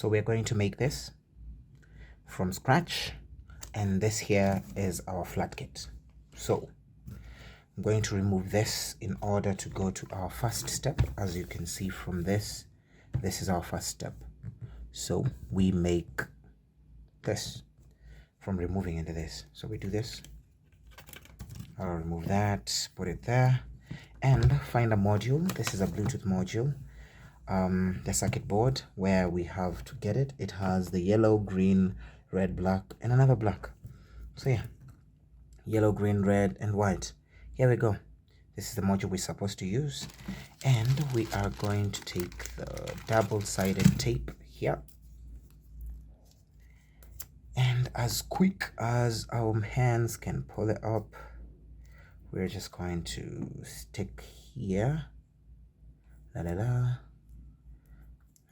So we're going to make this from scratch, and this here is our flat kit. So I'm going to remove this in order to go to our first step. As you can see from this is our first step. So we make this from removing into this. So we do this, I'll remove that, put it there, and find a module. This is a Bluetooth module. The circuit board where we have to get it. It has the yellow, green, red, black, and another black. So yeah, yellow, green, red, and white. Here we go. This is the module we're supposed to use, and we are going to take the double-sided tape here, and as quick as our hands can pull it up, we're just going to stick here.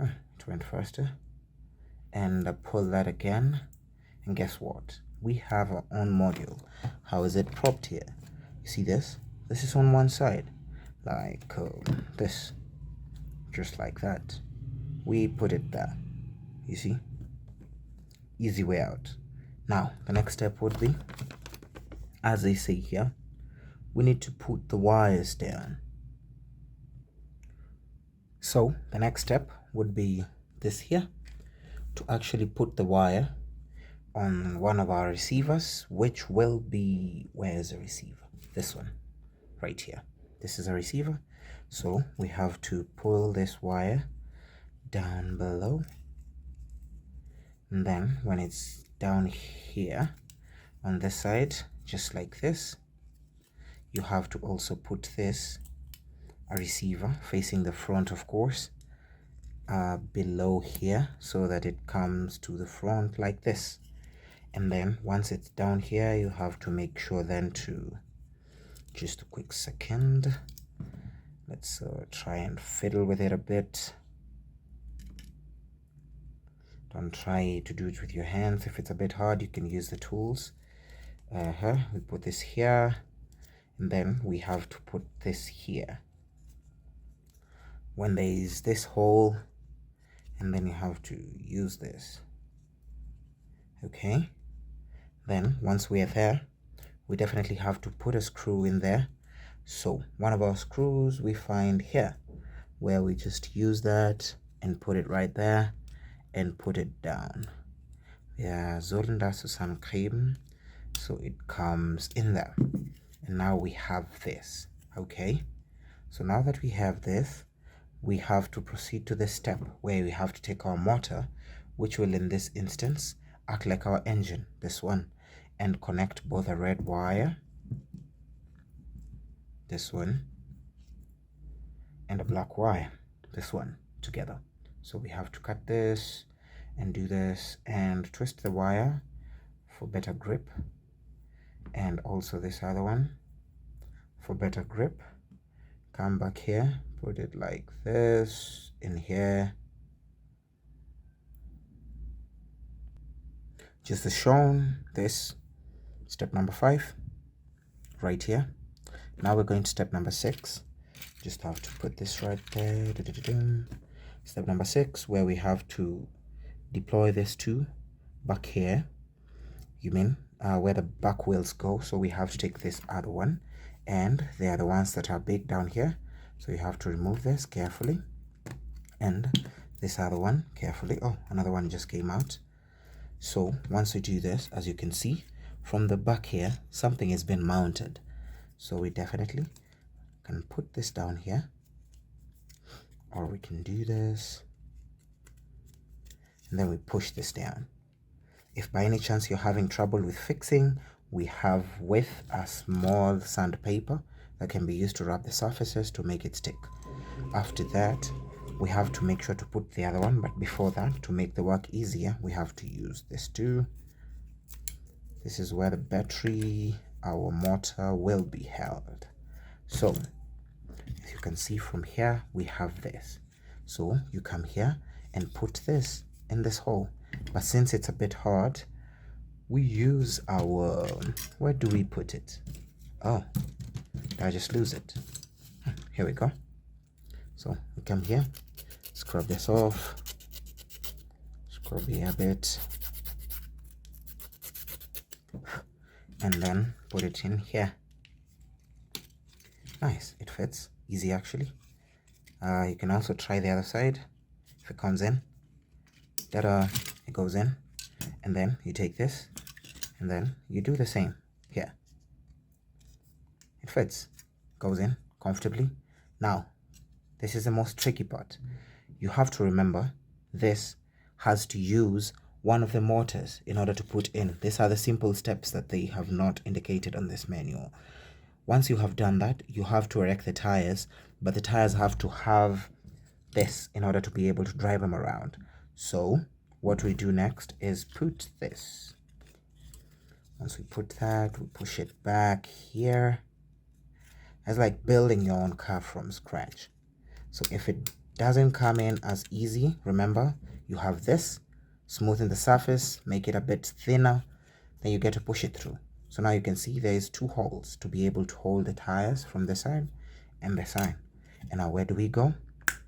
It went faster. And pull that again, and guess what? We have our own module. How is it propped here? You see this? This is on one side, like this, just like that. We put it there. You see? Easy way out. Now the next step would be, as they say here, we need to put the wires down. So the next step would be this here, to actually put the wire on one of our receivers, which will be, where's the receiver? This one right here. This is a receiver. So we have to pull this wire down below, and then when it's down here on this side, just like this, you have to also put this, a receiver facing the front, of course, below here, so that it comes to the front like this. And then once it's down here, you have to make sure then to, just a quick second, let's try and fiddle with it a bit. Don't try to do it with your hands. If it's a bit hard, you can use the tools. We put this here, and then we have to put this here when there is this hole, and then you have to use this. Okay, then once we are there, we definitely have to put a screw in there. So one of our screws we find here, where we just use that and put it right there and put it down. Wir sollen das zusammenkriegen, so it comes in there. And now we have this. Okay, so now that we have this, we have to proceed to the step where we have to take our motor, which will in this instance act like our engine, this one, and connect both a red wire, this one, and a black wire, this one, together. So we have to cut this and do this and twist the wire for better grip, and also this other one for better grip. Come back here, put it like this in here, just as shown. This step number 5 right here. Now we're going to step number 6. Just have to put this right there. Step number 6, where we have to deploy this to back here, you mean where the back wheels go. So we have to take this other one, and they are the ones that are big down here, so you have to remove this carefully, and this other one carefully. Oh, another one just came out. So once we do this, as you can see from the back here, something has been mounted. So we definitely can put this down here, or we can do this, and then we push this down. If by any chance you're having trouble with fixing, we have with a small sandpaper that can be used to rub the surfaces to make it stick. After that, we have to make sure to put the other one, but before that, to make the work easier, we have to use this too. This is where the battery, our motor, will be held. So as you can see from here, we have this. So you come here and put this in this hole, but since it's a bit hard, we use our, where do we put it? Oh, did I just lose it? Here we go. So we come here, scrub this off, probably a bit, and then put it in here. Nice, it fits, easy actually. You can also try the other side. If it comes in, it goes in, and then you take this and then you do the same here. It fits, goes in comfortably. Now this is the most tricky part. You have to remember this has to use one of the motors in order to put in. These are the simple steps that they have not indicated on this manual. Once you have done that, you have to erect the tires, but the tires have to have this in order to be able to drive them around. So what we do next is put this. Once we put that, we push it back here. It's like building your own car from scratch. So if it doesn't come in as easy, remember you have this, smoothen the surface, make it a bit thinner, then you get to push it through. So now you can see there is 2 holes to be able to hold the tires from this side and this side. And now where do we go?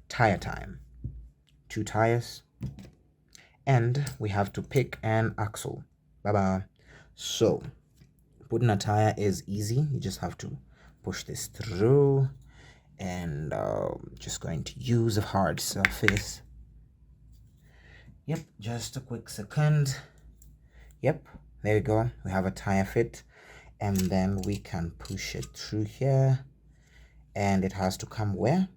Tire time. 2 tires, and we have to pick an axle. Bye-bye. So putting a tire is easy. You just have to push this through, and just going to use a hard surface. Yep, just a quick second. Yep, there we go. We have a tire fit, and then we can push it through here, and it has to come where?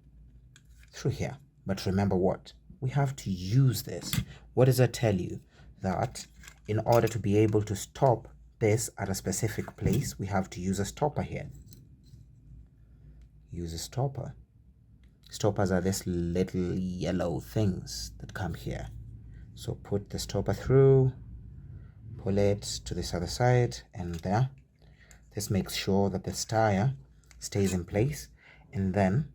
Through here. But remember what? We have to use this. What does that tell you? That in order to be able to stop this at a specific place, we have to use a stopper here. Use a stopper. Stoppers are these little yellow things that come here. So put the stopper through, pull it to this other side, and there. This makes sure that this tire stays in place, and then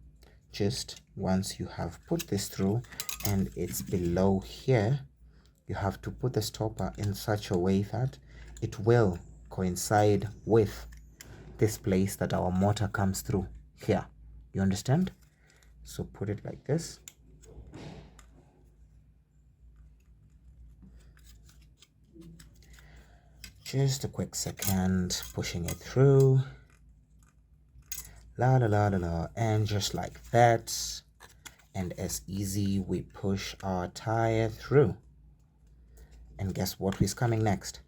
just once you have put this through and it's below here, you have to put the stopper in such a way that it will coincide with this place that our motor comes through here. You understand? So put it like this. Just a quick second, pushing it through. La la la la la, and just like that. And as easy, we push our tire through. And guess what is coming next?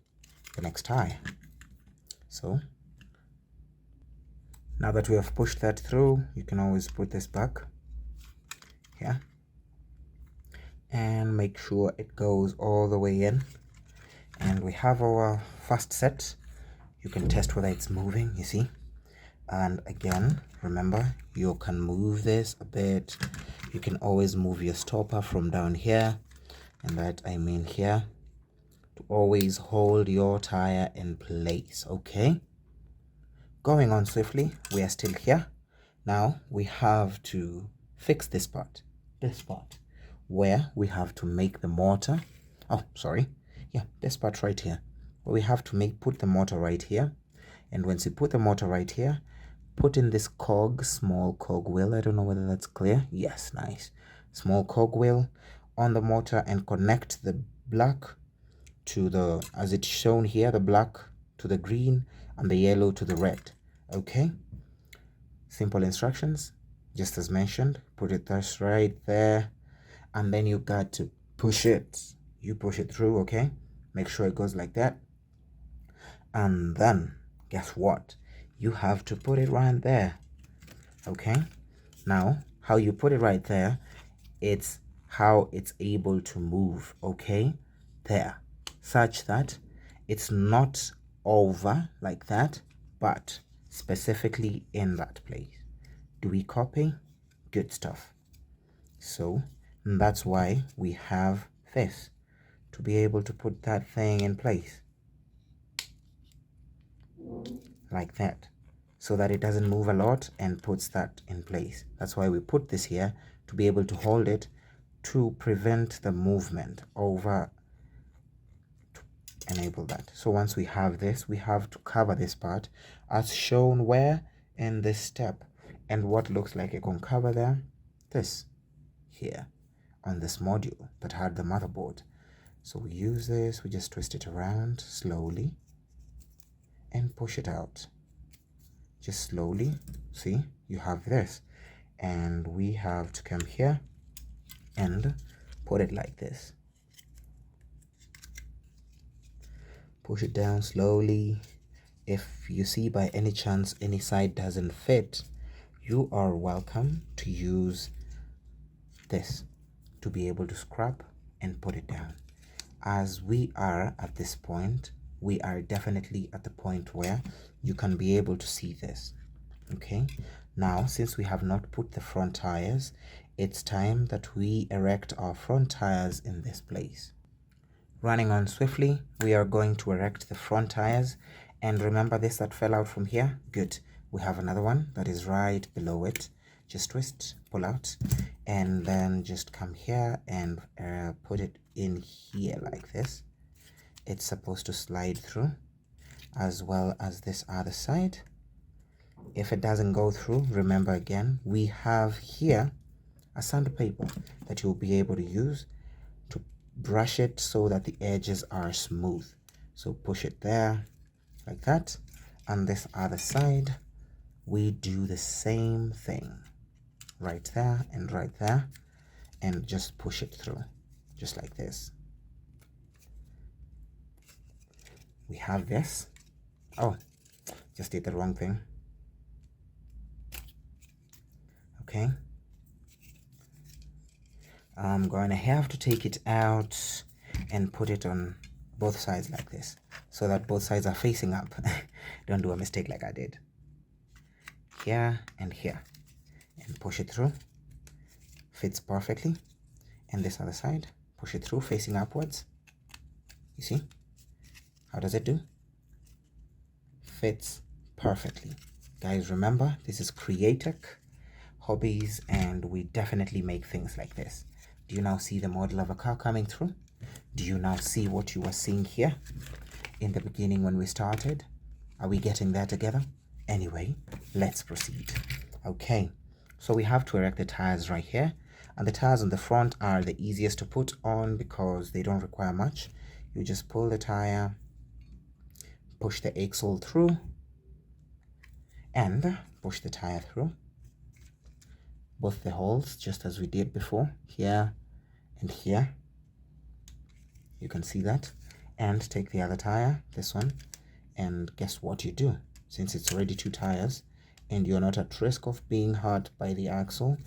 The next tire. So now that we have pushed that through, you can always put this back here and make sure it goes all the way in. And we have our first set. You can test whether it's moving, you see. And again, remember, you can move this a bit. You can always move your stopper from down here, and that I mean here, to always hold your tire in place. Okay, going on swiftly, we are still here. Now we have to fix this part where we have to make the motor, this part right here, where we have to put the motor right here. And once you put the motor right here, put in this small cog wheel. I don't know whether that's clear. Yes, nice. Small cog wheel on the motor, and connect the black to the, as it's shown here, the black to the green and the yellow to the red. Okay, simple instructions, just as mentioned. Put it just right there, and then you got to push it. You push it through. Okay, make sure it goes like that, and then guess what? You have to put it right there. Okay, now how you put it right there, it's how it's able to move. Okay, there, such that it's not over like that, but specifically in that place. Do we copy? Good stuff. So that's why we have this, to be able to put that thing in place like that, so that it doesn't move a lot, and puts that in place. That's why we put this here, to be able to hold it, to prevent the movement over, to enable that. So once we have this, we have to cover this part as shown where? In this step. And what looks like a cover there? This here on this module that had the motherboard. So we use this, we just twist it around slowly and push it out. Just slowly. See, you have this. And we have to come here and put it like this. Push it down slowly. If you see by any chance any side doesn't fit, you are welcome to use this to be able to scrap and put it down. As we are at this point, we are definitely at the point where you can be able to see this. Okay, now since we have not put the front tires, it's time that we erect our front tires in this place. Running on swiftly, we are going to erect the front tires. And remember this that fell out from here? Good. We have another one that is right below it. Just twist, pull out, and then just come here and put it in here like this. It's supposed to slide through, as well as this other side. If it doesn't go through, remember again, we have here a sandpaper that you'll be able to use to brush it so that the edges are smooth. So push it there like that. And this other side, we do the same thing. Right there and right there. And just push it through, just like this. We have this. Oh, just did the wrong thing. Okay. I'm going to have to take it out and put it on both sides like this, so that both sides are facing up. Don't do a mistake like I did. Here and here. And push it through. Fits perfectly. And this other side, push it through facing upwards. You see? How does it do? Fits perfectly. Guys, remember, this is Createch Hobbies, and we definitely make things like this. Do you now see the model of a car coming through? Do you now see what you were seeing here in the beginning when we started? Are we getting there together? Anyway, let's proceed. Okay, so we have to erect the tires right here, and the tires on the front are the easiest to put on because they don't require much. You just pull the tire, push the axle through, and push the tire through both the holes, just as we did before, here and here. You can see that. And take the other tire, this one, and guess what you do? Since it's already two tires and you're not at risk of being hurt by the axle,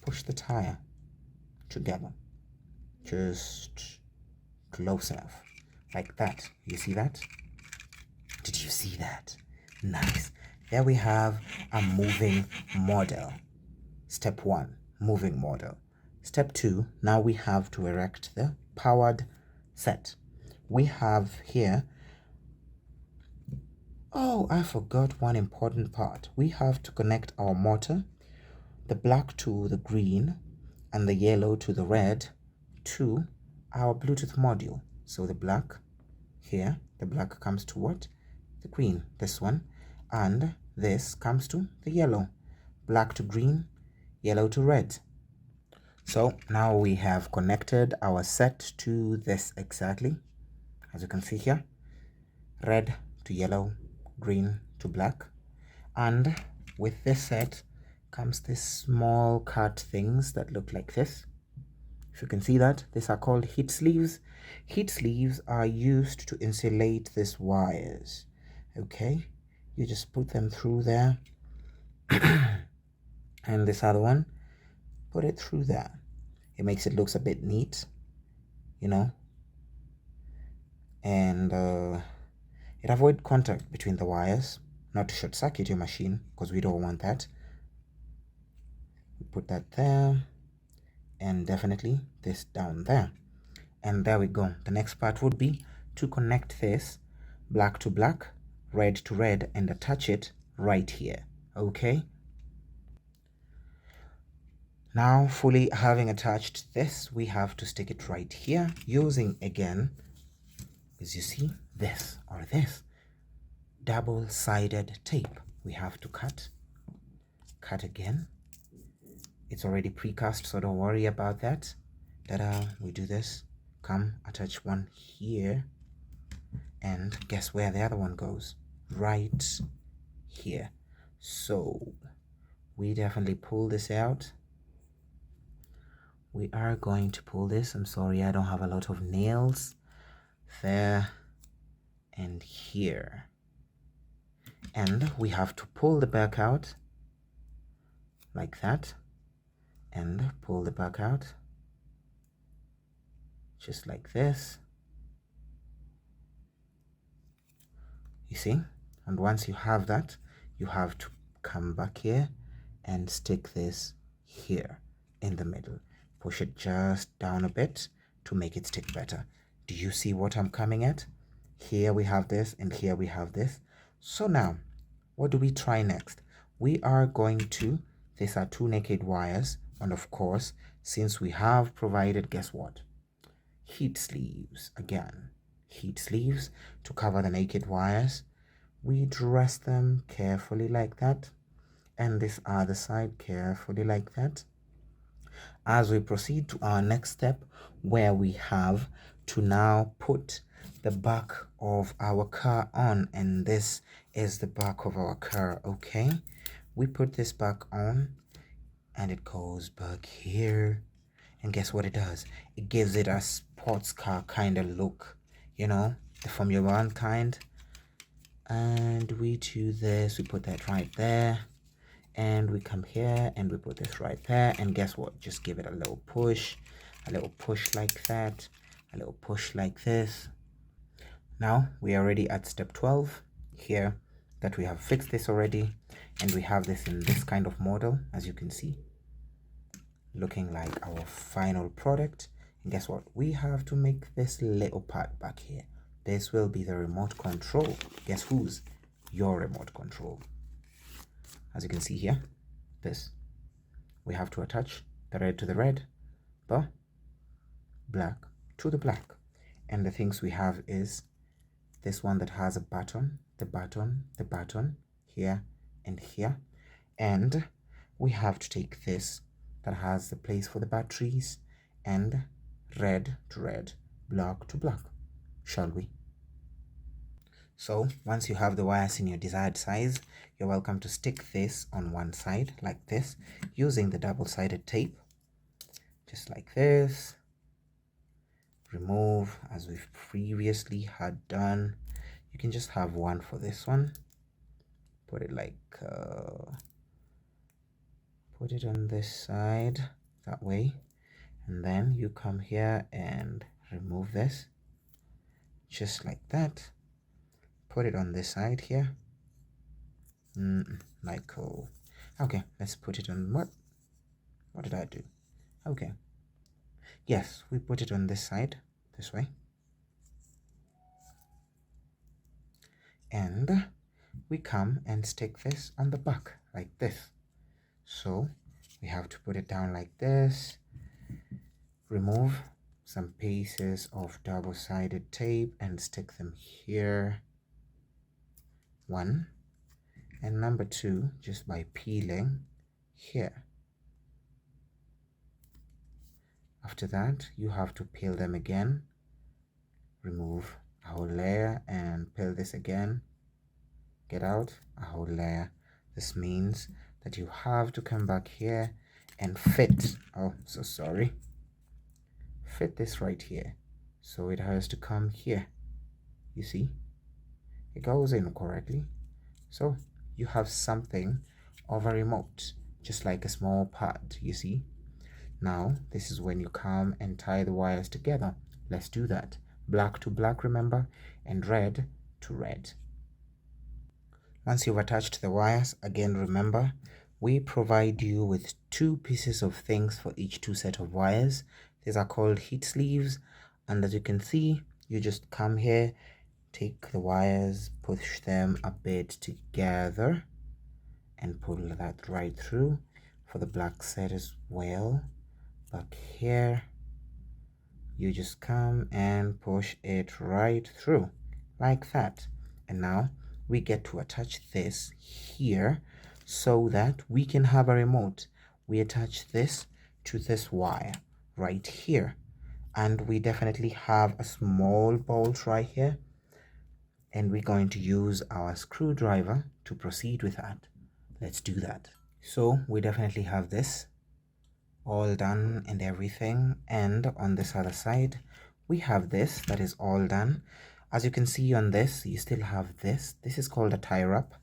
push the tire together, just close enough, like that. You see that? Did you see that? Nice. There we have a moving model. Step 1, moving model. Step 2, now we have to erect the powered set. We have here, oh, I forgot one important part. We have to connect our motor, the black to the green and the yellow to the red, to our Bluetooth module. So the black here, the black comes to what? The green, this one, and this comes to the yellow. Black to green, yellow to red. So now we have connected our set to this exactly, as you can see here, red to yellow, green to black. And with this set comes this small cut things that look like this. If you can see that, these are called heat sleeves. Heat sleeves are used to insulate these wires. Okay, you just put them through there. And this other one, put it through there. It makes it looks a bit neat, you know, and it avoids contact between the wires, not to short circuit your machine, because we don't want that. Put that there, and definitely this down there, and there we go. The next part would be to connect this black to black, red to red, and attach it right here. Okay, now fully having attached this, we have to stick it right here using, again, as you see, this or this double-sided tape. We have to cut again. It's already precast, so don't worry about that. We do this, come attach one here, and guess where the other one goes? Right here. So we definitely pull this out. We are going to pull this. I'm sorry, I don't have a lot of nails. There and here. And we have to pull the back out like that, and pull the back out just like this. You see? And once you have that, you have to come back here and stick this here in the middle. Push it just down a bit to make it stick better. Do you see what I'm coming at? Here we have this, and here we have this. So now, what do we try next? We are going to, these are two naked wires, and of course, since we have provided, guess what? Heat sleeves again. Heat sleeves to cover the naked wires. We dress them carefully like that, and this other side carefully like that. As we proceed to our next step, where we have to now put the back of our car on, and this is the back of our car. Okay, we put this back on and it goes back here, and guess what it does? It gives it a sports car kind of look, you know, the Formula One kind. And we do this, we put that right there, and we come here and we put this right there, and guess what? Just give it a little push like that, a little push like this. Now we are already at step 12 here, that we have fixed this already, and we have this in this kind of model, as you can see, looking like our final product. And guess what? We have to make this little part back here. This will be the remote control. Guess whose? Your remote control. As you can see here, this, we have to attach the red to the red, the black to the black. And the things we have is this one that has a button, the button here and here. And we have to take this that has the place for the batteries, and red to red, black to black, shall we? So once you have the wires in your desired size, you're welcome to stick this on one side like this, using the double-sided tape, just like this. Remove as we've previously had done. You can just have one for this one. Put it like, put it on this side that way, and then you come here and remove this, just like that. Put it on this side here. Michael. Okay, let's put it on what did I do? Okay, yes, we put it on this side, this way, and we come and stick this on the back like this. So we have to put it down like this, remove some pieces of double-sided tape and stick them here, one, and number two, just by peeling here. After that, you have to peel them again, remove a whole layer and peel this again, get out a whole layer. This means that you have to come back here and fit, oh so sorry, fit this right here. So it has to come here, you see, it goes in correctly. So you have something of a remote, just like a small part, you see. Now this is when you come and tie the wires together. Let's do that. Black to black, remember, and red to red. Once you've attached the wires, again remember, we provide you with two pieces of things for each two set of wires. These are called heat sleeves, and as you can see, you just come here, take the wires, push them a bit together, and pull that right through. For the black set as well, back here, you just come and push it right through like that. And now we get to attach this here so that we can have a remote. We attach this to this wire right here, and we definitely have a small bolt right here, and we're going to use our screwdriver to proceed with that. Let's do that. So we definitely have this all done and everything, and on this other side we have this that is all done. As you can see on this, you still have this. This is called a tie wrap.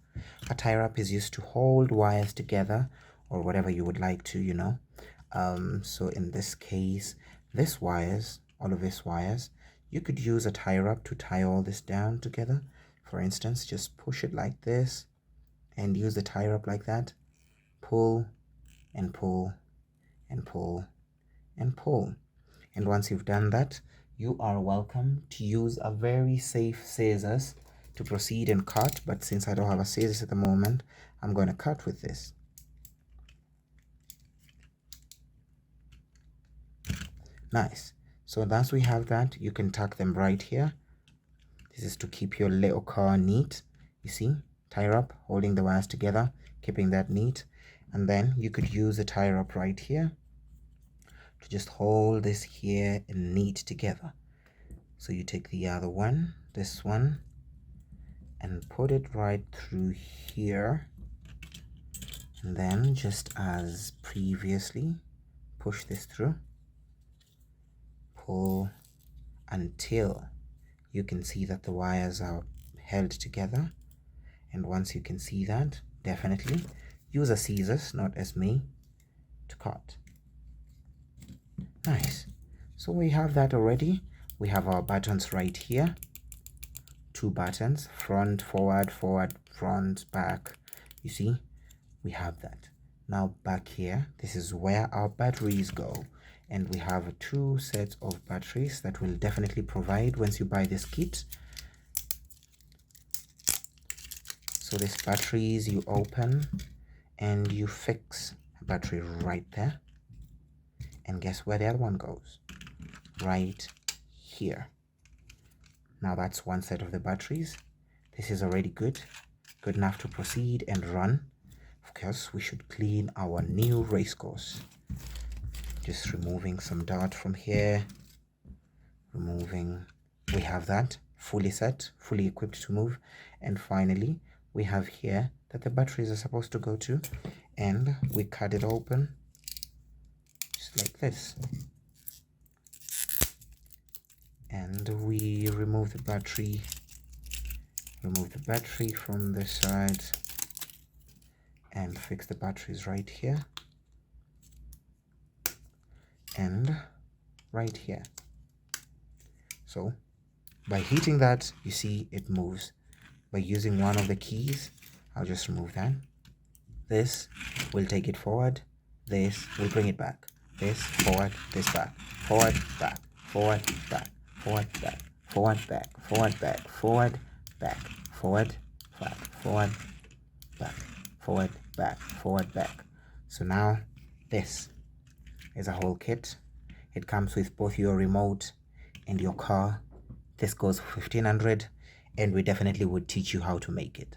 A tie wrap is used to hold wires together or whatever you would like to, you know. So in this case, this wires, all of these wires, you could use a tie wrap to tie all this down together. For instance, just push it like this and use the tie wrap like that. Pull and pull and pull and pull. And once you've done that, you are welcome to use a very safe scissors to proceed and cut. But since I don't have a scissors at the moment, I'm going to cut with this. Nice. So once we have that, you can tuck them right here. This is to keep your little car neat. You see, tie wrap holding the wires together, keeping that neat. And then you could use a tie wrap right here to just hold this here and neat together. So you take the other one, this one, and put it right through here, and then just as previously, push this through, pull until you can see that the wires are held together. And once you can see that, definitely use a scissors, not as me, to cut. Nice. So we have that already. We have our buttons right here. 2 buttons, front, forward, forward, front, back. You see, we have that. Now back here, this is where our batteries go. And we have 2 sets of batteries that will definitely provide once you buy this kit. So these batteries you open and you fix a battery right there. And guess where the other one goes? Right here. Now that's one set of the batteries. This is already good enough to proceed and run. Of course, we should clean our new race course. Just removing some dirt from here. We have that fully set, fully equipped to move. And finally, we have here that the batteries are supposed to go to, and we cut it open just like this. And we remove the battery from this side and fix the batteries right here and right here. So by heating that, you see it moves. By using one of the keys, I'll just remove that. This will take it forward, this will bring it back. This forward, this back, forward, back, forward, back, forward, back, forward, back, forward, back, forward, back, forward, back, forward, back, forward, back, forward, back. So now this is a whole kit. It comes with both your remote and your car. This goes for 1500, and we definitely would teach you how to make it.